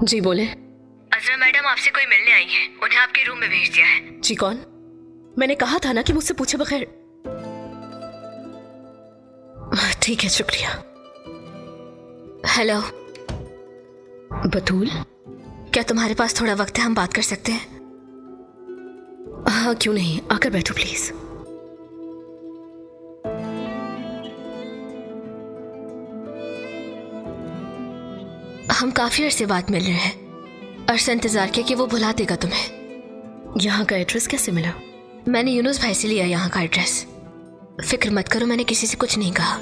जी बोले। अजरा मैडम आपसे कोई मिलने आई है, उन्हें आपके रूम में भेज दिया है। जी कौन? मैंने कहा था ना कि मुझसे पूछे बगैर। ठीक है, शुक्रिया। हेलो बतूल, क्या तुम्हारे पास थोड़ा वक्त है, हम बात कर सकते हैं? हाँ क्यों नहीं, आकर बैठो प्लीज। हम काफी अरसे बाद मिल रहे हैं। अरसा इंतजार किया कि वो भुला देगा तुम्हें। यहाँ का एड्रेस कैसे मिला? मैंने यूनुस भाई से लिया यहाँ का एड्रेस। फिक्र मत करो, मैंने किसी से कुछ नहीं कहा।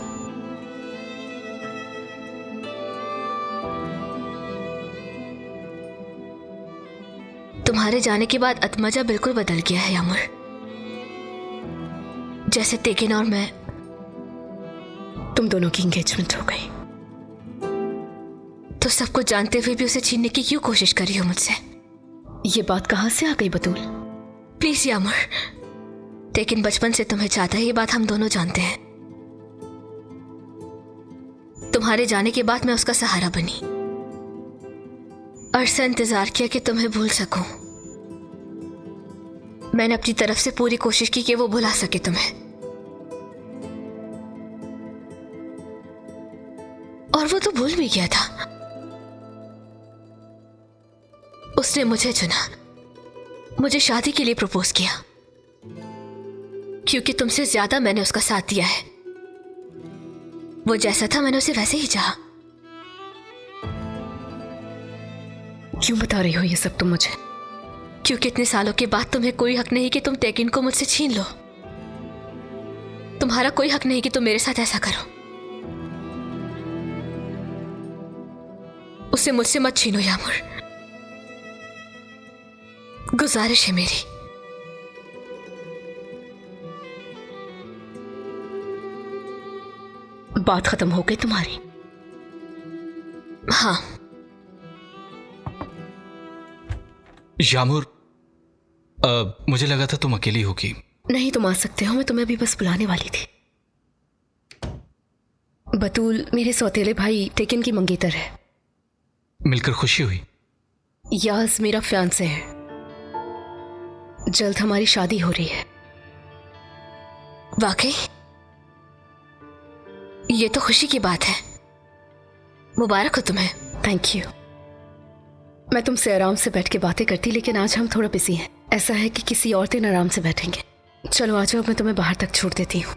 तुम्हारे जाने के बाद अतमजा बिल्कुल बदल गया है यामुर। जैसे तेकिन और मैं, तुम दोनों की एंगेजमेंट हो गई तो सब कुछ जानते हुए भी उसे छीनने की क्यों कोशिश करी हो मुझसे? ये बात कहाँ से आ गई बतूल? प्लीज यामुर, लेकिन बचपन से तुम्हें चाहता है, ये बात हम दोनों जानते हैं। तुम्हारे जाने के बाद मैं उसका सहारा बनी। अरसा इंतजार किया कि तुम्हें भूल सकूं। मैंने अपनी तरफ से पूरी कोशिश की कि वो भुला सके तुम्हें, और वो तो भूल भी गया था। उसने मुझे चुना, मुझे शादी के लिए प्रपोज किया, क्योंकि तुमसे ज्यादा मैंने उसका साथ दिया है। वो जैसा था मैंने उसे वैसे ही चाहा। क्यों बता रही हो ये सब तुम मुझे? क्योंकि इतने सालों के बाद तुम्हें कोई हक नहीं कि तुम तेकिन को मुझसे छीन लो। तुम्हारा कोई हक नहीं कि तुम मेरे साथ ऐसा करो। उसे मुझसे मत छीनो यामुर, गुजारिश है मेरी। बात खत्म हो गई तुम्हारी? हाँ। यामुर, मुझे लगा था तुम अकेली होगी। नहीं, तुम आ सकते हो, मैं तुम्हें अभी बस बुलाने वाली थी। बतूल मेरे सौतेले भाई टेकिन की मंगेतर है। मिलकर खुशी हुई। याज मेरा फियांसे है। जल्द हमारी शादी हो रही है। वाकई? ये तो खुशी की बात है। मुबारक हो तुम्हें। Thank you. मैं तुमसे आराम से बैठ के बातें करती, लेकिन आज हम थोड़ा बिजी हैं। ऐसा है कि किसी और दिन आराम से बैठेंगे। चलो आ जाओ, मैं तुम्हें बाहर तक छोड़ देती हूँ।